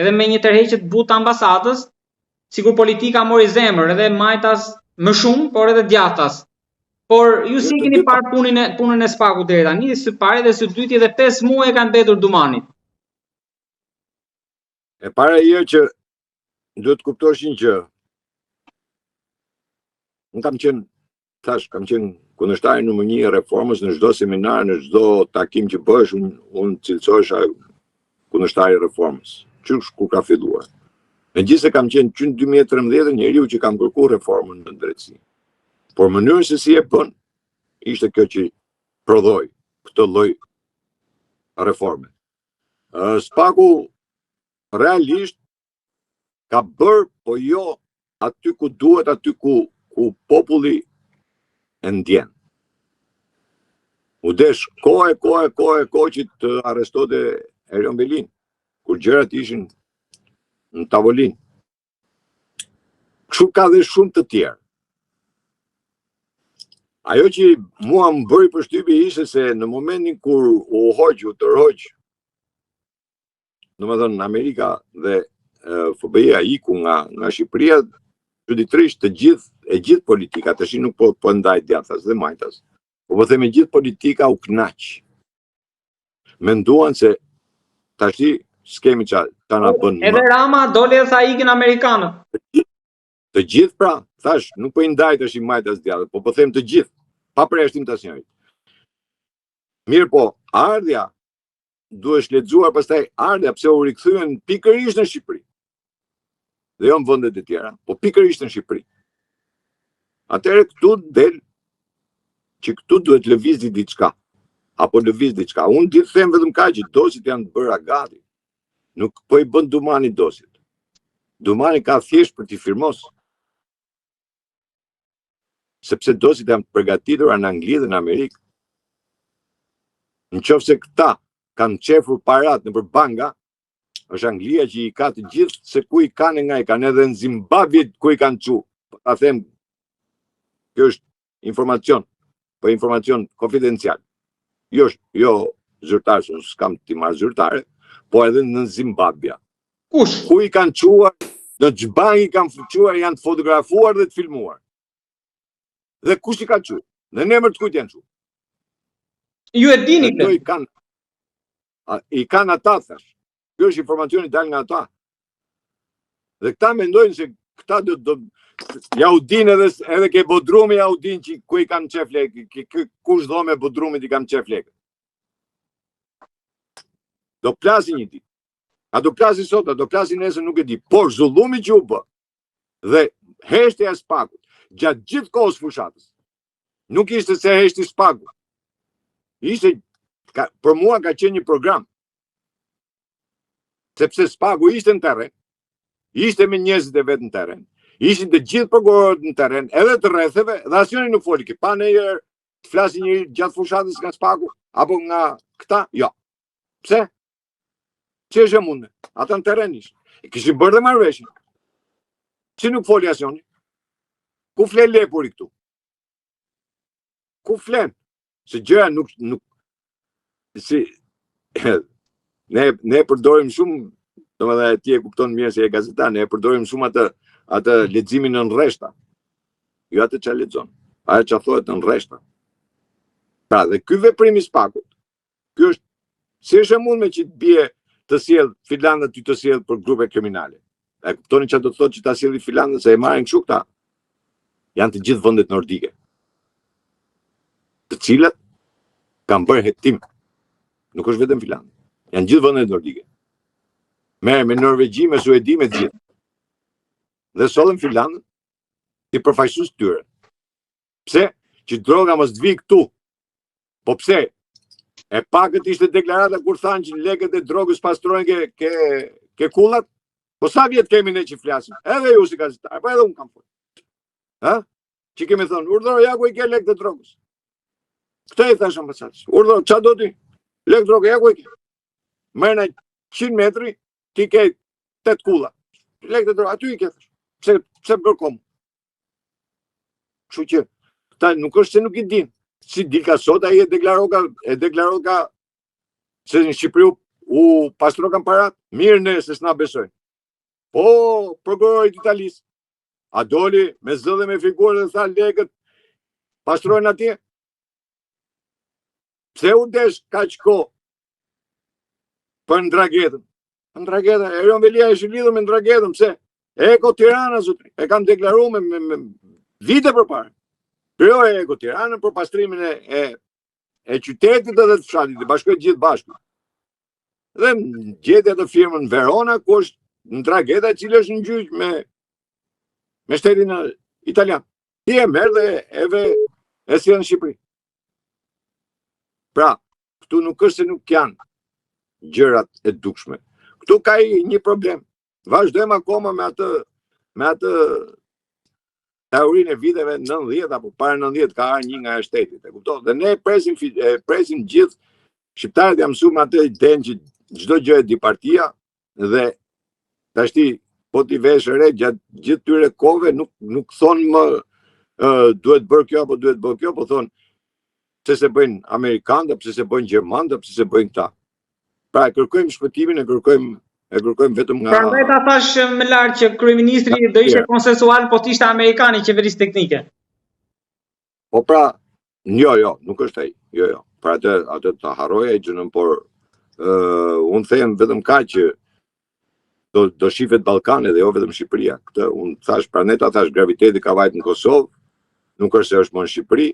edhe me një tërheqje të butë ambasadës, sikur politika mori zemër, edhe majtas më shumë, por edhe djathtas. Por ju si keni parë punën e SPAK-ut deri tani, së pari dhe së dyti dhe 5 muaj kanë mbetur Dumanit. E para që duhet të kuptoshin që unë kam qenë kundërshtar numër 1 e reformës në çdo seminar, në çdo takim që bësh, unë cilësohesha kundërshtar i reformës. Qysh kur ka filluar. Megjithëse kam qenë që në 2013 njeriu që kam kërkuar reformën në drejtësi. Por mënyrën se si e bën, ishte kjo që prodhoi këtë lloj reforme. SPAK-u realisht ka bërë, po jo aty ku duhet, aty ku populli e ndjen. U desh kohë që të arrestote Erion Belin, kur gjërat ishin në tavolinë. Kështu ka dhe shumë të tjerë. Ajo që mua më bëri përshtypje ishte se në momentin kur u tërhoq, domethënë Amerika dhe FBI iku nga Shqipëria, çuditërisht e gjithë politika, tash nuk po ndaj djathtas dhe majtas. Po them e gjithë politika u knaq. Menduan se tash skemi ça na bën. Edhe Rama dole dhe tha ikin amerikanët. Të gjithë pra, thash, nuk po i ndaj tash majtas djathtas, po them të gjithë, pa përjashtim të asnjërit. Mirë po, ardhja duhesh lexuar pastaj ardhja pse u rikthyen pikërisht në Shqipëri. Dhe jo në vendet e tjera, po pikërisht në Shqipëri. Atëherë këtu del që këtu duhet lëvizdi diçka, apo lëviz diçka. Unë di të them vetëm kaq që dosit janë të bëra gati. Nuk po i bën Dumani dosit. Dumani ka thjesht për t'i firmos. Sepse dosit janë përgatitura në Angli dhe në Amerikë. Nëse këta kanë qefur parat në për banka, është Anglia që i ka të gjithë, se ku i kanë nga i kanë edhe në Zimbabwe ku i kanë qu. A them, kjo është informacion, po informacion konfidencial. Jo zyrtar, se s'kam t'i marrë zyrtare, po edhe në Zimbabwe. Kush? Ku i kanë quar, në xhbank i kanë quar, janë të fotografuar dhe të filmuar. Dhe kush i ka quar? Dhe në emër të kujt janë quar? Ju e dini këtë? I kanë ata, thash. Kjo është informacioni dal nga ata. Dhe këta mendojnë se këta do ja u din edhe ke Bodrumi, ja u din që ku i kanë qef lekë, kush dhome Bodrumit i kanë qef lekë. Do plasi një ditë. A do plasi sot, a do plasi nesër, nuk e di. Por zullumi që u bë dhe heshtja e SPAK-ut gjatë gjithë kohës fushatës. Nuk ishte se heshti SPAK-ut. Ishte, për mua ka qenë një program. Sepse SPAK-u ishte në terren, ishte me njerëzit e vetë në terren, ishin të gjithë prokurorët në terren, edhe të rretheve, dhe asnjëri nuk foli. Pa në herë të flasi njëri gjatë fushatës nga SPAK-u, apo nga këta, jo. Pse? Që është e mundme? Ata në terren ishë. Kishin bërë dhe marrëveshje. Që nuk foli asnjëri? Ku flen lepuri këtu? Ku flen? Se gjëra nuk si ne përdorim shumë, domethënë ti e kupton mirë se e gazetar, ne e përdorim shumë atë leximin në rreshta. Jo atë çfarë lexon. Ajo çfarë thotë në rreshta. Pra, dhe ky veprim i SPAK-ut, ky është si është e mundme që të bie të sjell Finlanda ty të sjell për grupe kriminale. E kuptoni çfarë do të thotë që ta sjelli Finlanda se e marrin kështu këta. Janë të gjithë vendet nordike. Të cilat kanë bërë hetim. Nuk është vetëm Finlanda. Janë gjithë vendet nordike. Merë me Norvegji, me Suedi, me gjithë. Dhe sollën Finlandën ti përfaqësues tyre. Pse? Që droga mos të vi këtu. Po pse? E pakët ishte deklarata kur thanë që lekët e drogës pastrojnë ke kullat? Po sa vjet kemi ne që flasim? Edhe ju si gazetar, po edhe unë kam folur. Ha? Që kemi thënë, urdhëro ja ku i ke lekët e drogës. Këtë i thash ambasadës. Urdhëro, ç'a do ti? Lekë drogë, ja ku i ke. Merr në 100 metri, ti ke 8 kulla. Lekët e drogës, aty i ke. Pse bërkom? Kështu që ta nuk është se nuk i din. Si di ka sot ai e deklaroka se në Shqipëri u pastrokan parat, mirë ne se s'na besojnë. Po, prokurorit Italisë, a doli me zë dhe me figurë dhe tha legët pastrojnë atje? Pse u desh kaq kohë për Ndragetën? Ndrageta, Erion Velia ishte lidhur me Ndragetën, pse? Eko Tirana, zotri, e kam deklaruar me vite përpara. Krijoi Eko Tiranën për pastrimin e qytetit dhe të fshatit, bashkoi gjithë bashkë. Dhe gjeti atë firmën Verona, ku është Ndrageta, e cila është në gjyq me shtetin italian. Ti e merr dhe e sjell në Shqipëri. Pra, këtu nuk është se nuk janë gjërat e dukshme. Këtu ka një problem. Vazhdojmë akoma me atë teorinë e viteve 90 apo para 90 ka ardhur një nga shtetit, e kupton? Dhe ne presim gjithë shqiptarët jam mësuar me atë idenë që çdo gjë e di partia dhe tashti po ti vesh re gjatë gjithë tyre kohëve nuk thonë më duhet bërë kjo apo duhet bërë kjo, po thonë pse se bëjnë Amerikanë, pse se bëjnë Gjermanë, pse se bëjnë këta. Pra e kërkojmë shpëtimin, e kërkojmë vetëm nga... Prandaj ta thash më lart që kryeministri do ishte konsensual, po të ishte Amerikan i qeverisë teknike. Po pra, jo, nuk është ai. Jo. Pra atë ta harroja gjënën, por unë them vetëm kaq që do shifet Ballkani dhe jo vetëm Shqipëria. Këtë unë thash, pra ne ta thash, graviteti ka vajt në Kosovë, nuk është se është më në Shqipëri,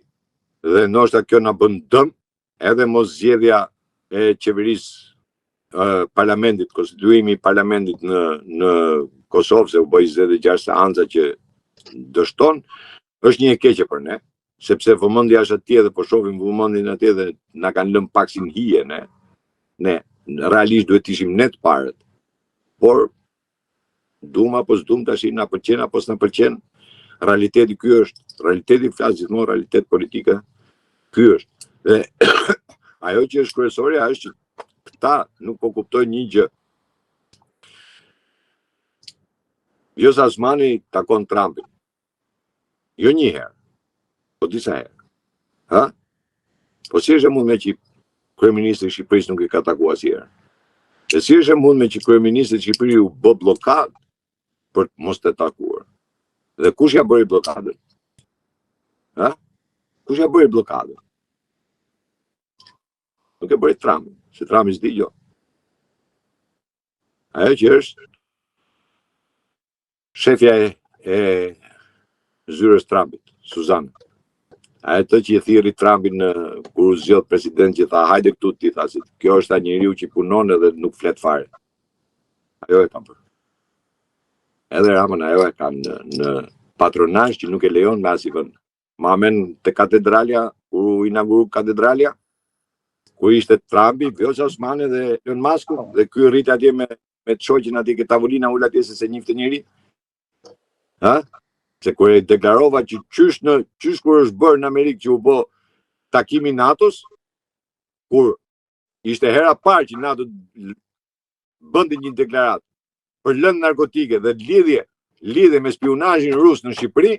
dhe ndoshta kjo na bën dëm, edhe mos zgjedhja e qeverisë parlamentit, konstituimi i parlamentit në Kosovë, se u bë 26 seanca që dështon, është një e keqe për ne, sepse vëmendja është atje dhe po shohim vëmendjen atje dhe na kanë lënë pak si në hije ne realisht duhet ishim ne të parët. Por dum apo s'dum tash na pëlqen apo s'na pëlqen, realiteti ky është. Realiteti flas gjithmonë realitet politike. Ky është. Dhe ajo që është kryesorja është që këta nuk po kuptojnë një gjë. Vjosa Osmani takon Trumpin. Jo një herë, po disa herë. Ha? Po si është mund me që kryeministri i Shqipërisë nuk i ka takuar asnjëherë? E si është mund me që kryeministri i Shqipërisë u bë blokad për mos të takuar? Dhe kush ja bëri blokadën? Ha? Kush ja bëri blokadën? Nuk e bëri Trumpi, se Trumpi s'di jo. Ajo që është shefja e zyrës Trumpit, Suzana. Ajo të që i thirri Trumpin kur u zgjodh president, që tha hajde këtu, ti tha se kjo është njeriu që punon edhe nuk flet fare. Ajo e ka bërë. Edhe Ramën ajo e kanë në patronazh që nuk e lejon me asnjë. Ma amen te katedralja, kur u inauguru katedralja, ku ishte Trumpi, Vjosa Osmani dhe Elon Musk, dhe ky rrit atje me të shoqin atje ke tavolina ul atje se njifte njëri. Ha? Se kur e deklarova që qysh kur është bërë në Amerikë që u bë takimi NATO-s, kur ishte hera parë që NATO bënte një deklaratë për lëndë narkotike dhe lidhje me spionazhin rus në Shqipëri,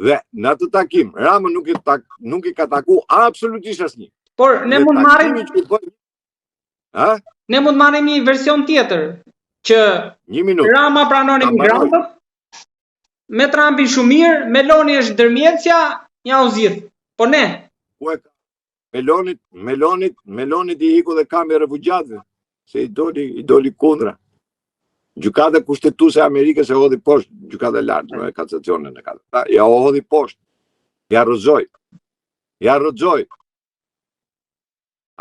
dhe në atë takim Rama nuk i ka taku absolutisht asnjë. Por ne mund marrim një version tjetër që Rama pranon imigrantët, me Trumpin shumë mirë, Meloni është ndërmjetësja, ja u zgjidh. Po ne. Melonit i iku dhe kambi refugjatëve, se i doli kundra. Gjykata kushtetuese e Amerikës e hodhi poshtë, gjykata e lartë në kasacionin e ka. Ja u hodhi poshtë. Ja rrëzoi.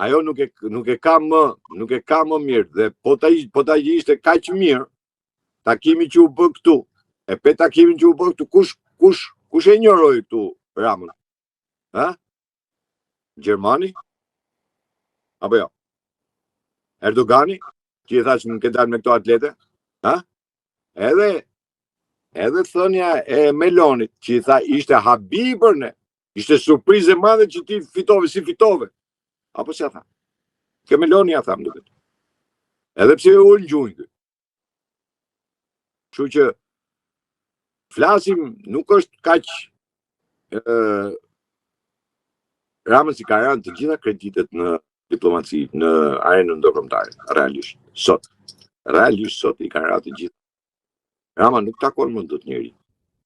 Ajo nuk e ka më mirë, dhe po ta ishte kaq mirë takimi që u bë këtu. E pe takimin që u bë këtu, kush e injoroi këtu Ramën? Ha? Gjermani? Apo jo? Erdogani, që i thash nuk e dalë me këto atlete? Ha? Edhe thënia e Melonit, që i tha ishte habi për ne, ishte surprizë e madhe që ti fitove, si fitove. Apo si a tha? Ke Meloni a tha më duket. Edhe pse u në gjunjë kë. Kështu që flasim, nuk është kaq Ramës i ka rënë të gjitha kreditet në diplomaci në arenën ndërkombëtare, realisht. Realisht sot i kanë ratë të gjithë. Rama nuk takon më dot njëri.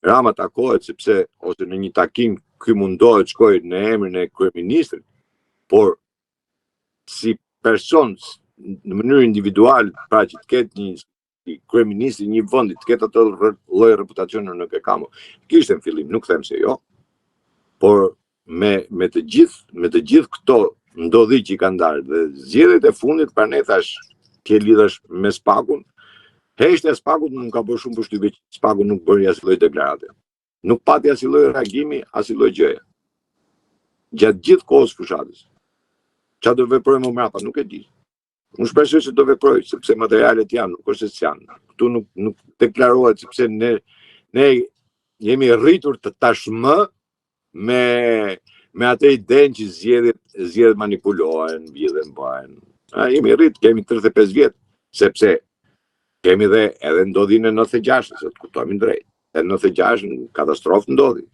Rama takohet sepse ose në një takim ky mundohet shkojë në emrin e kryeministrit, por si person në mënyrë individual, pra që të ketë një kryeministri një vendi, të ketë atë lloj reputacioni në Kekamo. Kishte në fillim, nuk them se jo, por me të gjithë këto ndodhi që i kanë ndarë dhe zgjedhjet e fundit pra ne thash ke lidhesh me Spakun. Heqja e Spakut nuk ka bërë shumë përshtypje që Spaku nuk bëri asnjë lloj deklarate. Nuk pati asnjë lloj reagimi, asnjë lloj gjëje. Gjatë gjithë kohës fushatës. Çfarë do veprojë më mbrapa, nuk e di. Unë shpresoj se do veproj, sepse materialet janë, nuk është se janë. Këtu nuk deklarohet sepse ne jemi rritur të tashmë me atë idenë që zgjedhjet manipulohen, mbjellen bëhen. Jemi rrit, kemi 35 vjet, sepse kemi dhe edhe ndodhi në 96, se të kuptojmë drejt. E 96 katastrofë ndodhi.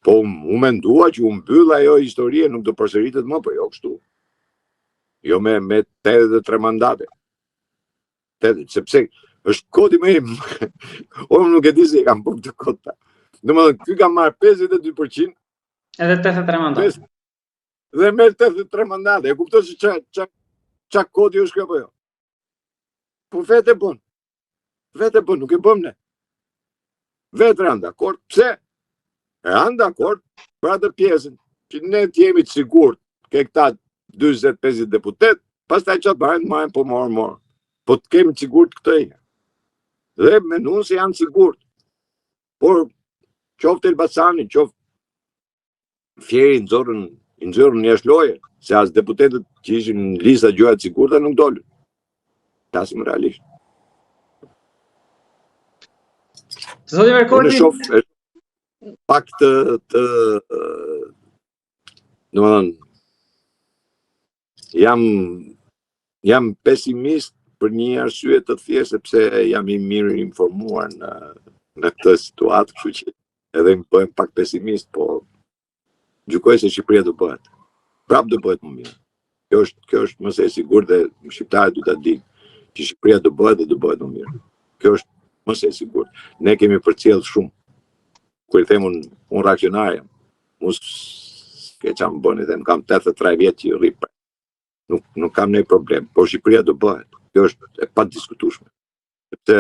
Po u mendua që u mbyll ajo historie, nuk do përsëritet më, po jo kështu. Jo me 83 mandate. Sepse është kodi më im. Unë nuk e di se i kam bërë të kota. Domethënë, ky ka marrë 52%. Edhe 83 mandate. Dhe me 83 mandate. E kuptoj se ç'a kodi është kjo apo jo. Po vetë bën. Nuk e bëm ne. Vetë janë dakord. Pse? Janë dakord për atë pjesën që ne të jemi të sigurt ke këta 40-50 deputet, pastaj çfarë bëjnë, po morë. Po të kemi të sigurt këtë e. Dhe mendon se janë sigurt. Por qoftë Elbasani, qoftë Fieri nxorën jashtë loje, se as deputetët që ishin në lista gjëra të sigurta nuk dolën. Tasim realisht. Zoti Verkolli, unë shoh pak të domethënë jam pesimist për një arsye të thjeshtë sepse jam i mirë informuar në këtë situatë, kështu që edhe më bëhem pak pesimist, po gjykoj se Shqipëria do bëhet. Prap do bëhet më mirë. Kjo është më së sigurt dhe shqiptarët do ta dinë që Shqipëria do bëhet dhe do bëhet më mirë. Kjo është më së sigurt. Ne kemi përcjell shumë. Kur i them unë reaksionar jam. Mos ke çam bëni, them kam 83 vjet që rri. Nuk kam ndonjë problem, por Shqipëria do bëhet. Kjo është e padiskutueshme. Sepse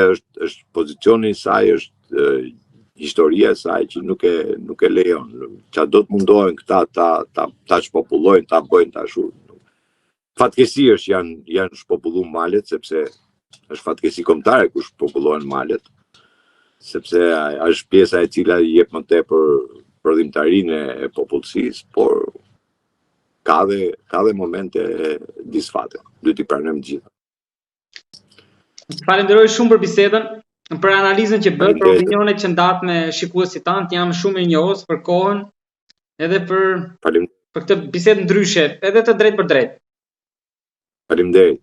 është pozicioni i saj, është historia e saj që nuk e lejon. Çfarë do të mundohen këta ta shpopullojnë, ta bëjnë tashu. Fatkeqësi është janë shpopulluar malet, sepse është fatkeqësi kombëtare kur shpopullohen malet, sepse është pjesa e cila i jep më tepër prodhimtarinë e popullsisë, por ka dhe momente disfate. Duhet i pranojmë gjithë. Falenderoj shumë për bisedën, për analizën që bët, për opinionet që ndat me shikuesit tanë, jam shumë i njohës për kohën, edhe për këtë bisedë ndryshe, edhe të drejt për drejt. Faleminderit.